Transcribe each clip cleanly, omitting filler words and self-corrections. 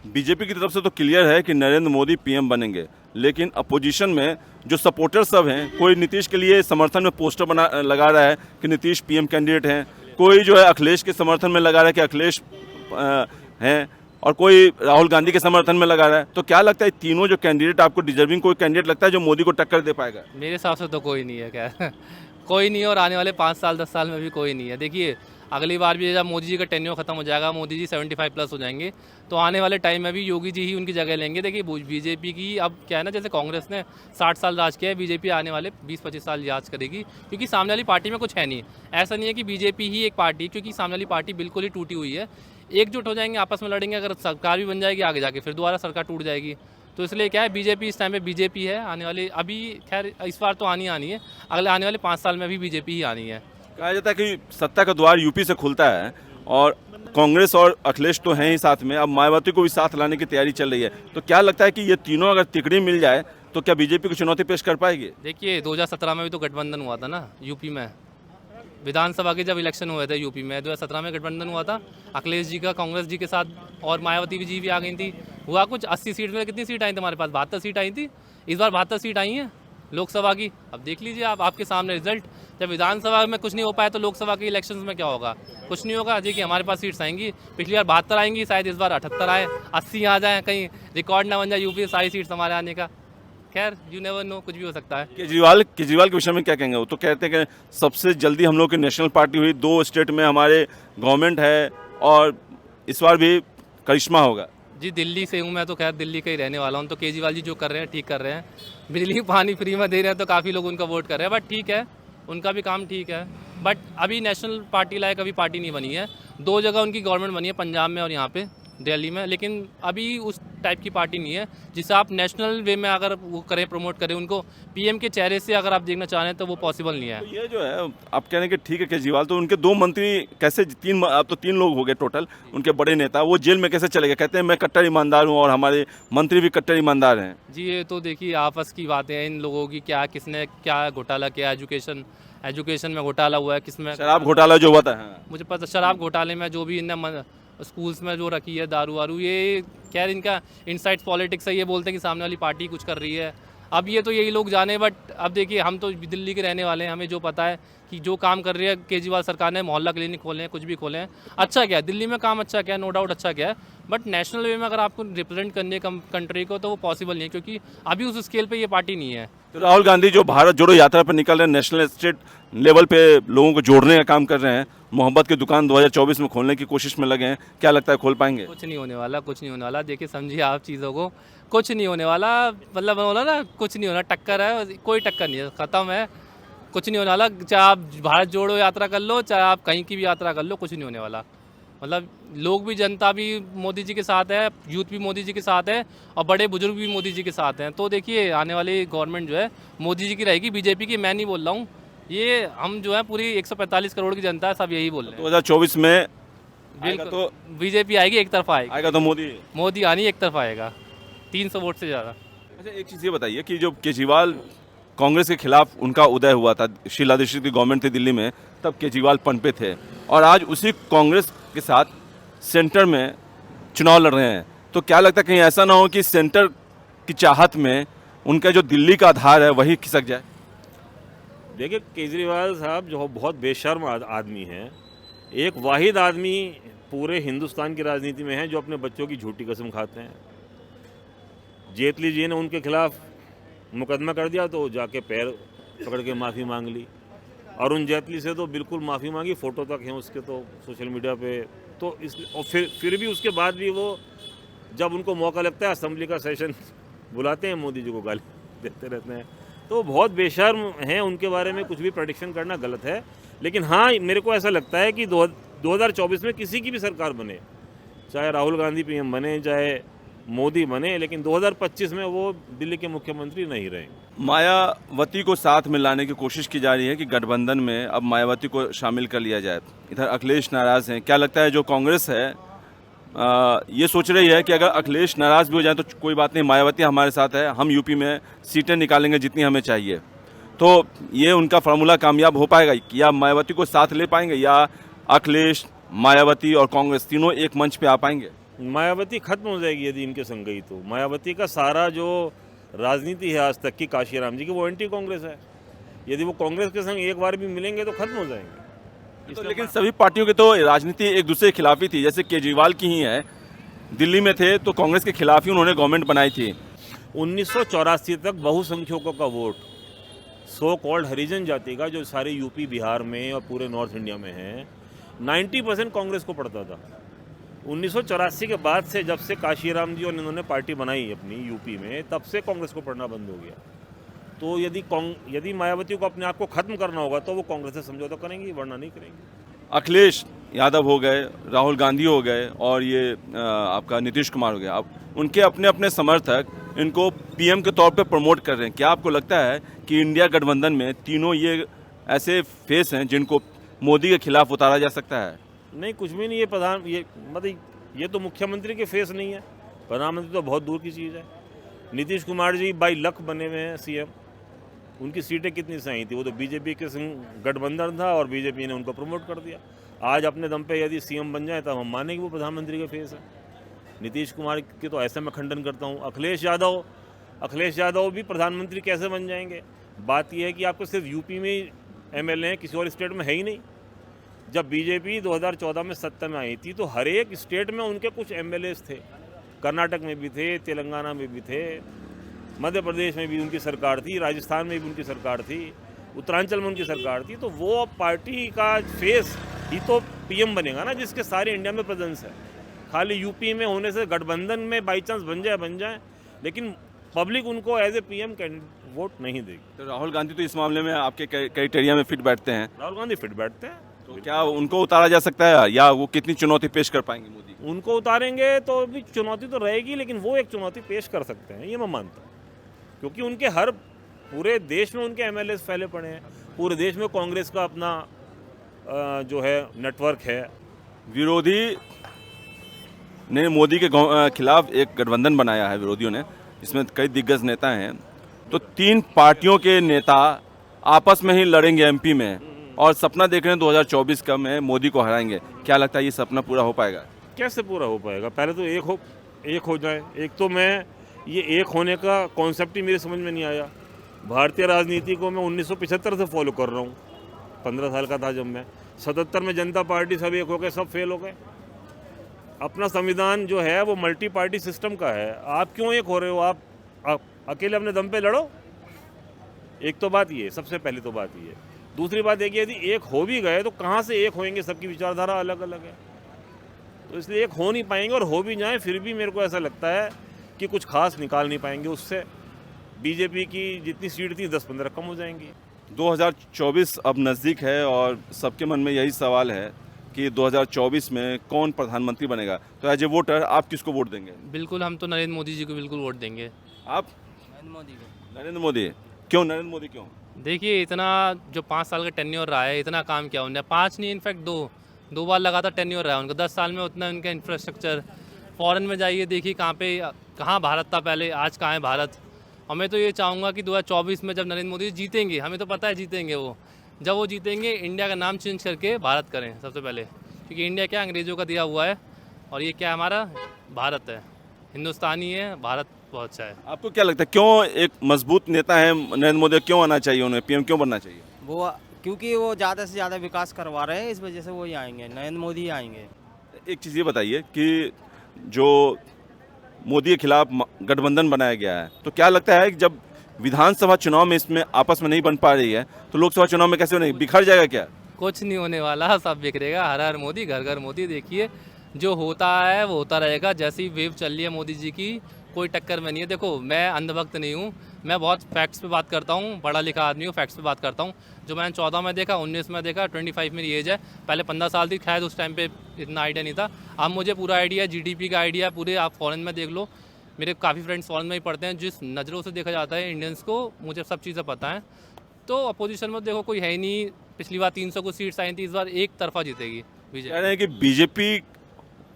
BJP की तरफ से तो क्लियर है कि नरेंद्र मोदी पीएम बनेंगे, लेकिन अपोजिशन में जो सपोर्टर सब हैं, कोई नीतीश के लिए समर्थन में पोस्टर लगा रहा है कि नीतीश पीएम कैंडिडेट हैं, कोई जो है अखिलेश के समर्थन में लगा रहा है कि अखिलेश हैं, और कोई राहुल गांधी के समर्थन में लगा रहा है। तो क्या लगता है तीनों जो कैंडिडेट आपको डिजर्विंग कोई कैंडिडेट लगता है जो मोदी को टक्कर दे पाएगा? मेरे हिसाब से तो कोई नहीं है क्या कोई नहीं है, और आने वाले 5 साल 10 साल में भी कोई नहीं है। देखिए, अगली बार भी जब मोदी जी का टेन्योर खत्म हो जाएगा, मोदी जी 75 प्लस हो जाएंगे, तो आने वाले टाइम में भी योगी जी ही उनकी जगह लेंगे। देखिए, बीजेपी की अब क्या है ना, जैसे कांग्रेस ने 60 साल राज किया है, बीजेपी आने वाले 20-25 साल राज करेगी, क्योंकि सामने वाली पार्टी में कुछ है नहीं। ऐसा नहीं है कि बीजेपी ही एक पार्टी, क्योंकि सामने वाली पार्टी बिल्कुल ही टूटी हुई है। एकजुट हो जाएंगे, आपस में लड़ेंगे, अगर सरकार भी बन जाएगी आगे जाके, फिर दोबारा सरकार टूट जाएगी। तो इसलिए क्या है, बीजेपी इस टाइम पे बीजेपी है आने वाली, अभी खैर इस बार तो आनी है, अगले आने वाले 5 साल में भी बीजेपी ही आनी है। कहा जाता है कि सत्ता का द्वार यूपी से खुलता है, और कांग्रेस और अखिलेश तो हैं ही साथ में, अब मायावती को भी साथ लाने की तैयारी चल रही है। तो क्या लगता है कि ये तीनों अगर तिकड़ी मिल जाए तो क्या बीजेपी को चुनौती पेश कर पाएगी? देखिए, 2017 में भी तो गठबंधन हुआ था ना यूपी में, विधानसभा के जब इलेक्शन हुए थे यूपी में, 2017 में गठबंधन हुआ था अखिलेश जी का कांग्रेस जी के साथ, और मायावती जी भी आ गई थी। हुआ कुछ 80 सीट में, कितनी सीट आई थी हमारे पास? 72 सीट आई थी। इस बार 72 सीट आई हैं लोकसभा की। अब देख लीजिए आप, आपके सामने रिजल्ट। जब विधानसभा में कुछ नहीं हो पाया तो लोकसभा के इलेक्शन में क्या होगा? कुछ नहीं होगा। देखिए, हमारे पास सीट्स आएंगी, पिछली बार 72 आएंगी, शायद इस बार 78 आए, 80 आ जाए, कहीं रिकॉर्ड ना बन जाए यूपी से सारी सीट्स हमारे आने का। खैर, यू नेवर नो, कुछ भी हो सकता है। केजरीवाल के विषय में क्या कहेंगे? वो तो कहते हैं कि सबसे जल्दी हम लोग की नेशनल पार्टी हुई, 2 स्टेट में हमारे गवर्नमेंट है, और इस बार भी करिश्मा होगा। जी, दिल्ली से हूँ मैं, तो खैर दिल्ली का ही रहने वाला हूँ। तो केजरीवाल जी जो कर रहे हैं ठीक कर रहे हैं, बिजली पानी फ्री में दे रहे हैं, तो काफ़ी लोग उनका वोट कर रहे हैं। बट ठीक है, उनका भी काम ठीक है, बट अभी नेशनल पार्टी लायक अभी पार्टी नहीं बनी है। 2 जगह उनकी गवर्नमेंट बनी है, पंजाब में और यहाँ पे दिल्ली में, लेकिन अभी उस टाइप की पार्टी नहीं है जिसे आप नेशनल वे में अगर वो करें, प्रमोट करें उनको पीएम के चेहरे से अगर आप देखना चाह रहे हैं, तो वो पॉसिबल नहीं है। तो ये जो है, आप कह रहे हैं कि ठीक है केजरीवाल, तो उनके 2 मंत्री कैसे, अब तो 3 लोग हो गए टोटल, उनके बड़े नेता, वो जेल में कैसे चले गए? कहते हैं मैं कट्टर ईमानदार हूँ और हमारे मंत्री भी कट्टर ईमानदार हैं। जी, ये तो देखिए आपस की बातें हैं इन लोगों की, क्या किसने क्या घोटाला किया, एजुकेशन में घोटाला हुआ है, किसमें शराब घोटाला जो हुआ था। हाँ। मुझे पता, शराब घोटाले में जो भी इनने स्कूल्स में जो रखी है दारू वारू, ये खैर इनका इनसाइड्स पॉलिटिक्स है। ये बोलते हैं कि सामने वाली पार्टी कुछ कर रही है, अब ये तो यही लोग जाने। बट अब देखिए, हम तो दिल्ली के रहने वाले हैं, हमें जो पता है कि जो काम कर रही है केजरीवाल सरकार ने, मोहल्ला क्लिनिक खोले हैं, कुछ भी खोले हैं, अच्छा क्या है, दिल्ली में काम अच्छा क्या है, नो डाउट अच्छा क्या है। बट नेशनल वे में अगर आपको रिप्रेजेंट करने कंट्री को, तो वो पॉसिबल नहीं है, क्योंकि अभी उस स्केल पे ये पार्टी नहीं है। तो राहुल गांधी जो भारत जोड़ो यात्रा पर निकल रहे हैं, नेशनल स्टेट लेवल पे लोगों को जोड़ने का काम कर रहे हैं, मोहब्बत की दुकान 2024 में खोलने की कोशिश में लगे हैं, क्या लगता है खोल पाएंगे? कुछ नहीं होने वाला, कुछ नहीं होने वाला। देखिए, समझिए आप चीज़ों को, कुछ नहीं होने वाला। मतलब बोला ना, कुछ नहीं होना, टक्कर है, कोई टक्कर नहीं है, ख़त्म है, कुछ नहीं होने वाला। चाहे आप भारत जोड़ो यात्रा कर लो, चाहे आप कहीं की भी यात्रा कर लो, कुछ नहीं होने वाला। मतलब लोग भी, जनता भी मोदी जी के साथ है, यूथ भी मोदी जी के साथ है, और बड़े बुजुर्ग भी मोदी जी के साथ हैं। तो देखिए, आने वाली गवर्नमेंट जो है मोदी जी की रहेगी, बीजेपी की मैं नहीं बोल रहा हूँ। ये हम जो है पूरी 145 करोड़ की जनता है, सब यही बोल रहे हैं। 2024 में आएगा बिल्कुल, तो बीजेपी आएगी, एक तरफा आएगी। आएगा तो मोदी आनी एक तरफा आएगा, 300 वोट से ज़्यादा। अच्छा, एक चीज़ ये बताइए कि जो केजरीवाल कांग्रेस के खिलाफ उनका उदय हुआ था, शीला दीक्षित की गवर्नमेंट थी दिल्ली में, तब केजरीवाल पनपे थे, और आज उसी कांग्रेस के साथ सेंटर में चुनाव लड़ रहे हैं। तो क्या लगता है कहीं ऐसा ना हो कि सेंटर की चाहत में उनका जो दिल्ली का आधार है वही खिसक जाए? देखिए, केजरीवाल साहब जो बहुत बेशर्म आदमी हैं, एक वाहिद आदमी पूरे हिंदुस्तान की राजनीति में है जो अपने बच्चों की झूठी कसम खाते हैं। जेटली जी ने उनके खिलाफ मुकदमा कर दिया तो जाके पैर पकड़ के माफ़ी मांग ली। अरुण जेटली से तो बिल्कुल माफ़ी मांगी, फ़ोटो तक हैं उसके तो सोशल मीडिया पे। तो इस और फिर भी उसके बाद भी वो जब उनको मौका लगता है असेंबली का सेशन बुलाते हैं, मोदी जी को गाली देते रहते हैं। तो बहुत बेशर्म हैं, उनके बारे में कुछ भी प्रेडिक्शन करना गलत है। लेकिन हाँ, मेरे को ऐसा लगता है कि 2024 में किसी की भी सरकार बने, चाहे राहुल गांधी पीएम बने, चाहे मोदी बने, लेकिन 2025 में वो दिल्ली के मुख्यमंत्री नहीं रहेंगे। मायावती को साथ में लाने की कोशिश की जा रही है कि गठबंधन में अब मायावती को शामिल कर लिया जाए। इधर अखिलेश नाराज़ हैं। क्या लगता है जो कांग्रेस है ये सोच रही है कि अगर अखिलेश नाराज़ भी हो जाए तो कोई बात नहीं, मायावती हमारे साथ है, हम यूपी में सीटें निकालेंगे जितनी हमें चाहिए। तो ये उनका फार्मूला कामयाब हो पाएगा, या मायावती को साथ ले पाएंगे, या अखिलेश, मायावती और कांग्रेस तीनों एक मंच पे आ पाएंगे? मायावती खत्म हो जाएगी यदि इनके संग गई तो। मायावती का सारा जो राजनीति है आज तक की काशीराम जी की, वो एंटी कांग्रेस है। यदि वो कांग्रेस के संग एक बार भी मिलेंगे तो खत्म हो जाएंगे। तो लेकिन सभी पार्टियों की तो राजनीति एक दूसरे के खिलाफ ही थी, जैसे केजरीवाल की ही है, दिल्ली में थे तो कांग्रेस के खिलाफ ही उन्होंने गवर्नमेंट बनाई थी। 1984 तक बहुसंख्यकों का वोट, सो कॉल्ड हरिजन जाति का, जो सारे यूपी बिहार में और पूरे नॉर्थ इंडिया में है, 90% कांग्रेस को पड़ता था। 1984 के बाद से, जब से काशीराम जी और इन्होंने पार्टी बनाई अपनी यूपी में, तब से कांग्रेस को पढ़ना बंद हो गया। तो यदि मायावती को अपने आप को खत्म करना होगा तो वो कांग्रेस से समझौता करेंगी, वरना नहीं करेंगी। अखिलेश यादव हो गए, राहुल गांधी हो गए और ये आपका नीतीश कुमार हो गया, अब उनके अपने अपने समर्थक इनको पीएम के तौर पे प्रमोट कर रहे हैं। क्या आपको लगता है कि इंडिया गठबंधन में तीनों ये ऐसे फेस हैं जिनको मोदी के खिलाफ उतारा जा सकता है? नहीं, कुछ भी नहीं। ये तो मुख्यमंत्री के फेस नहीं है, प्रधानमंत्री तो बहुत दूर की चीज़ है। नीतीश कुमार जी बाई लक बने हुए हैं सीएम। उनकी सीटें कितनी से आई थी? वो तो बीजेपी के संग गठबंधन था और बीजेपी ने उनको प्रमोट कर दिया। आज अपने दम पे यदि सीएम बन जाए तब हम मानेंगे वो प्रधानमंत्री के फेस है। नीतीश कुमार के तो ऐसे मैं खंडन करता हूँ। अखिलेश यादव भी प्रधानमंत्री कैसे बन जाएंगे? बात यह है कि आपको सिर्फ यूपी में ही एमएलए हैं, किसी और स्टेट में है ही नहीं। जब बीजेपी 2014 में सत्ता में आई थी तो हर एक स्टेट में उनके कुछ एमएलए थे। कर्नाटक में भी थे, तेलंगाना में भी थे, मध्य प्रदेश में भी उनकी सरकार थी, राजस्थान में भी उनकी सरकार थी, उत्तरांचल में उनकी सरकार थी। तो वो पार्टी का फेस ही तो पीएम बनेगा ना, जिसके सारे इंडिया में प्रेजेंस है। खाली यूपी में होने से गठबंधन में बाई चांस बन जाए, लेकिन पब्लिक उनको एज ए पीएम वोट नहीं देगी। तो राहुल गांधी तो इस मामले में आपके क्राइटेरिया में फिट बैठते हैं? राहुल गांधी फिट बैठते हैं। तो क्या उनको उतारा जा सकता है, या वो कितनी चुनौती पेश कर पाएंगे मोदी? उनको उतारेंगे तो भी चुनौती तो रहेगी, लेकिन वो एक चुनौती पेश कर सकते हैं, ये मैं मानता हूँ। क्योंकि उनके पूरे देश में उनके एमएलए फैले पड़े हैं। पूरे देश में कांग्रेस का अपना जो है नेटवर्क है। विरोधी ने मोदी के खिलाफ एक गठबंधन बनाया है, विरोधियों ने, इसमें कई दिग्गज नेता हैं। तो तीन पार्टियों के नेता आपस में ही लड़ेंगे एमपी में, और सपना देख रहे हैं 2024 का में मोदी को हराएंगे। क्या लगता है ये सपना पूरा हो पाएगा? कैसे पूरा हो पाएगा? पहले तो एक हो जाए। ये एक होने का कॉन्सेप्ट ही मेरे समझ में नहीं आया। भारतीय राजनीति को मैं 1975 से फॉलो कर रहा हूँ। 15 साल का था जब मैं। 77 में जनता पार्टी सब एक हो गए, सब फेल हो गए। अपना संविधान जो है वो मल्टी पार्टी सिस्टम का है। आप क्यों एक हो रहे हो? आप अकेले अपने दम पे लड़ो। एक तो बात ये, सबसे पहले तो बात ये। दूसरी बात है कि यदि एक हो भी गए तो कहाँ से एक होएंगे? सबकी विचारधारा अलग अलग है, तो इसलिए एक हो नहीं पाएंगे। और हो भी जाए फिर भी मेरे को ऐसा लगता है कि कुछ खास निकाल नहीं पाएंगे उससे। बीजेपी की जितनी सीट थी 10-15 कम हो जाएंगी। 2024 अब नज़दीक है और सबके मन में यही सवाल है कि 2024 में कौन प्रधानमंत्री बनेगा। तो एज ए वोटर आप किसको वोट देंगे? बिल्कुल, हम तो नरेंद्र मोदी जी को बिल्कुल वोट देंगे। आप? नरेंद्र मोदी को। नरेंद्र मोदी। क्यों नरेंद्र मोदी क्यों? देखिए, इतना जो 5 साल का टेन्योर रहा है, इतना काम किया उन्होंने। 5 नहीं, इनफैक्ट दो बार लगातार टेन्योर रहा है उनका। 10 साल में उतना उनका इंफ्रास्ट्रक्चर, फॉरेन में जाइए देखिए कहाँ भारत था पहले, आज कहाँ है भारत। और मैं तो ये चाहूँगा कि 2024 में जब नरेंद्र मोदी जीतेंगे, हमें तो पता है जीतेंगे वो, जब वो जीतेंगे इंडिया का नाम चेंज करके भारत करें सबसे पहले। क्योंकि इंडिया क्या अंग्रेज़ों का दिया हुआ है, और ये क्या हमारा भारत है, हिंदुस्तानी है, भारत बहुत अच्छा है। आपको क्या लगता है क्यों एक मजबूत नेता है नरेंद्र मोदी, क्यों आना चाहिए उन्हें, पीएम क्यों बनना चाहिए? वो क्योंकि वो ज़्यादा से ज़्यादा विकास करवा रहे हैं, इस वजह से वो ही आएंगे, नरेंद्र मोदी ही आएंगे। एक चीज़ ये बताइए कि जो मोदी के खिलाफ गठबंधन बनाया गया है, तो क्या लगता है कि जब विधानसभा चुनाव में इसमें आपस में नहीं बन पा रही है तो लोकसभा चुनाव में कैसे नहीं बिखर जाएगा क्या? कुछ नहीं होने वाला, सब बिखरेगा। हर हर मोदी, घर घर मोदी। देखिए, जो होता है वो होता रहेगा। जैसी वेव चल रही है मोदी जी की, कोई टक्कर में नहीं है। देखो, मैं अंधभक्त नहीं हूँ, मैं बहुत फैक्ट्स पे बात करता हूँ, पढ़ा लिखा आदमी हूँ, फैक्ट्स पे बात करता हूँ। जो मैंने 14 में देखा, 19 में देखा, 25 मेरी एज है। पहले 15 साल थी, खैर उस टाइम पे इतना आइडिया नहीं था। अब मुझे पूरा आइडिया है, जीडीपी का आइडिया है पूरे। आप फॉरेन में देख लो, मेरे काफ़ी फ्रेंड्स फॉरेन में ही पढ़ते हैं। जिस नज़रों से देखा जाता है इंडियंस को, मुझे सब चीज़ें पता हैं। तो अपोजिशन में देखो कोई है ही नहीं। पिछली बार 300 को सीट्स आई थी, इस बार एक तरफा जीतेगी कह बीजेपी। रहे हैं कि बीजेपी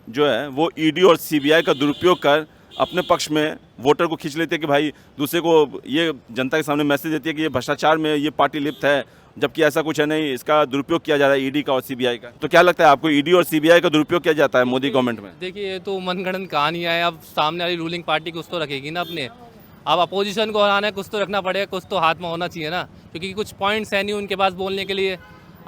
जो है वो ईडी और सीबीआई का दुरुपयोग कर अपने पक्ष में वोटर को खींच लेती है कि भाई दूसरे को ये जनता के सामने मैसेज देती है कि ये भ्रष्टाचार में ये पार्टी लिप्त है, जबकि ऐसा कुछ है नहीं, इसका दुरुपयोग किया जा रहा है ईडी का और सीबीआई का। तो क्या लगता है आपको, ईडी और सीबीआई का दुरुपयोग किया जाता है मोदी गवर्नमेंट में? देखिए ये तो मनगढ़ंत कहानी है। अब सामने वाली रूलिंग पार्टी कुछ तो रखेगी ना अपने। अब अपोजिशन को हराना है, कुछ तो रखना पड़ेगा, कुछ तो हाथ में होना चाहिए ना, क्योंकि कुछ पॉइंट्स है नहीं उनके पास बोलने के लिए।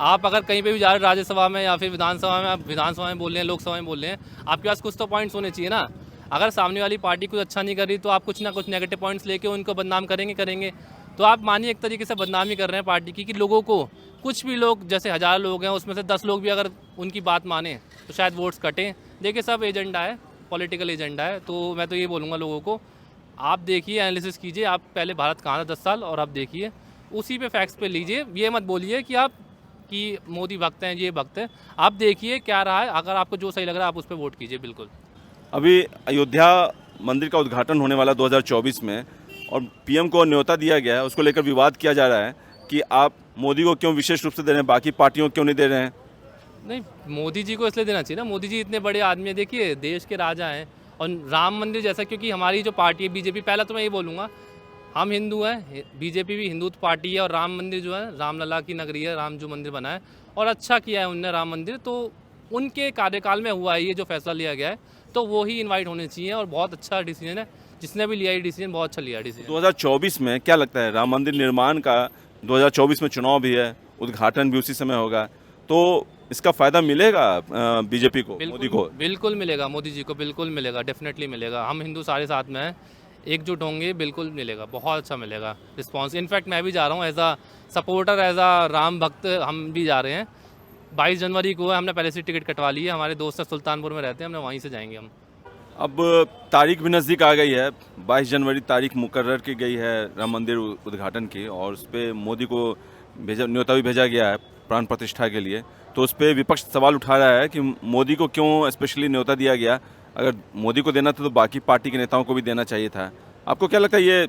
आप अगर कहीं पे भी जा रहे हो राज्यसभा में या फिर विधानसभा में, आप विधानसभा में बोल रहे हैं, लोकसभा में बोल रहे हैं, आपके पास कुछ तो पॉइंट्स होने चाहिए ना। अगर सामने वाली पार्टी कुछ अच्छा नहीं कर रही तो आप कुछ ना कुछ नेगेटिव पॉइंट्स लेके उनको बदनाम करेंगे। तो आप मानिए एक तरीके से बदनामी कर रहे हैं पार्टी की, कि लोगों को, कुछ भी लोग, जैसे 1000 लोग हैं उसमें से 10 लोग भी अगर उनकी बात माने तो शायद वोट्स कटें। देखिए सब एजेंडा है, पॉलिटिकल एजेंडा है। तो मैं तो ये बोलूँगा लोगों को, आप देखिए, एनालिसिस कीजिए, आप पहले भारत कहाँ था 10 साल, और आप देखिए उसी पे फैक्ट्स पे लीजिए। ये मत बोलिए कि आप कि मोदी भक्त हैं, ये भक्त हैं। आप देखिए क्या रहा है, अगर आपको जो सही लग रहा है आप उस पर वोट कीजिए। बिल्कुल। अभी अयोध्या मंदिर का उद्घाटन होने वाला 2024 में, और पीएम को न्योता दिया गया है, उसको लेकर विवाद किया जा रहा है कि आप मोदी को क्यों विशेष रूप से दे रहे हैं, बाकी पार्टियों को क्यों नहीं दे रहे हैं? नहीं, मोदी जी को इसलिए देना चाहिए ना, मोदी जी इतने बड़े आदमी हैं, देखिए देश के राजा हैं। और राम मंदिर जैसा, क्योंकि हमारी जो पार्टी है बीजेपी, पहला तो मैं ये बोलूँगा, हम हिंदू हैं, बीजेपी भी हिंदुत्व पार्टी है, और राम मंदिर जो है रामलला की नगरी है, राम जो मंदिर बना है और अच्छा किया है उनने राम मंदिर, तो उनके कार्यकाल में हुआ है ये जो फैसला लिया गया है, तो वो ही इन्वाइट होने चाहिए। और बहुत अच्छा डिसीजन है, जिसने भी लिया ये डिसीजन, बहुत अच्छा लिया डिसीजन। 2024 में क्या लगता है, राम मंदिर निर्माण का 2024 में चुनाव भी है, उद्घाटन भी उसी समय होगा, तो इसका फायदा मिलेगा बीजेपी को, मोदी को? बिल्कुल मिलेगा, मोदी जी को बिल्कुल मिलेगा, डेफिनेटली मिलेगा। हम हिंदू सारे साथ में हैं, एकजुट होंगे, बिल्कुल मिलेगा, बहुत अच्छा मिलेगा रिस्पांस। इनफैक्ट मैं भी जा रहा हूँ एज आ सपोर्टर, एज आ राम भक्त, हम भी जा रहे हैं। 22 जनवरी को है, हमने पहले से टिकट कटवा ली है, हमारे दोस्त सुल्तानपुर में रहते हैं, हमने वहीं से जाएंगे हम। अब तारीख भी नज़दीक आ गई है, 22 जनवरी तारीख मुकर्रर की गई है राम मंदिर उद्घाटन की, और उस पर मोदी को न्योता भी भेजा गया है प्राण प्रतिष्ठा के लिए। तो उस पर विपक्ष सवाल उठा रहा है कि मोदी को क्यों स्पेशली न्योता दिया गया, अगर मोदी को देना था तो बाकी पार्टी के नेताओं को भी देना चाहिए था। आपको क्या लगता है, ये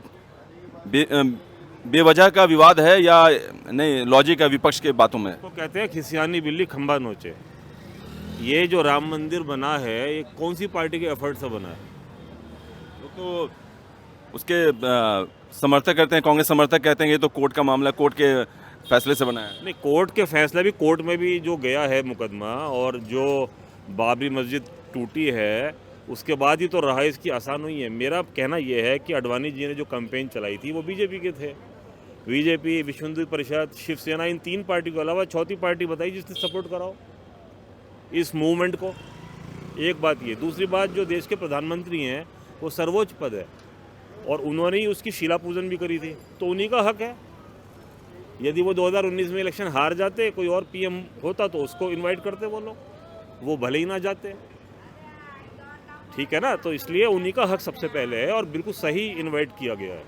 बेवजह का विवाद है या नहीं, लॉजिक है विपक्ष के बातों में? तो कहते हैं खिसियानी बिल्ली खंबा नोचे। ये जो राम मंदिर बना है, ये कौन सी पार्टी के एफर्ट से बना है? तो उसके समर्थक कहते हैं, कांग्रेस समर्थक कहते हैं ये तो कोर्ट का मामला, कोर्ट के फैसले से बना है। नहीं, कोर्ट के फैसला भी, कोर्ट में भी जो गया है मुकदमा, और जो बाबरी मस्जिद टूटी है उसके बाद ही तो रहाइश की आसान हुई है। मेरा कहना यह है कि अडवाणी जी ने जो कैंपेन चलाई थी वो बीजेपी के थे। बीजेपी, विश्व हिंदू परिषद, शिवसेना, इन 3 पार्टी के अलावा चौथी पार्टी बताई जिसने सपोर्ट कराओ इस मूवमेंट को। एक बात ये, दूसरी बात, जो देश के प्रधानमंत्री हैं वो सर्वोच्च पद है, और उन्होंने ही उसकी शिला पूजन भी करी थी, तो उन्हीं का हक है। यदि वो 2019 में इलेक्शन हार जाते, कोई और पीएम होता, तो उसको इनवाइट करते वो लोग, वो भले ही ना जाते, ठीक है ना। तो इसलिए उन्हीं का हक सबसे पहले है, और बिल्कुल सही इनवाइट किया गया है।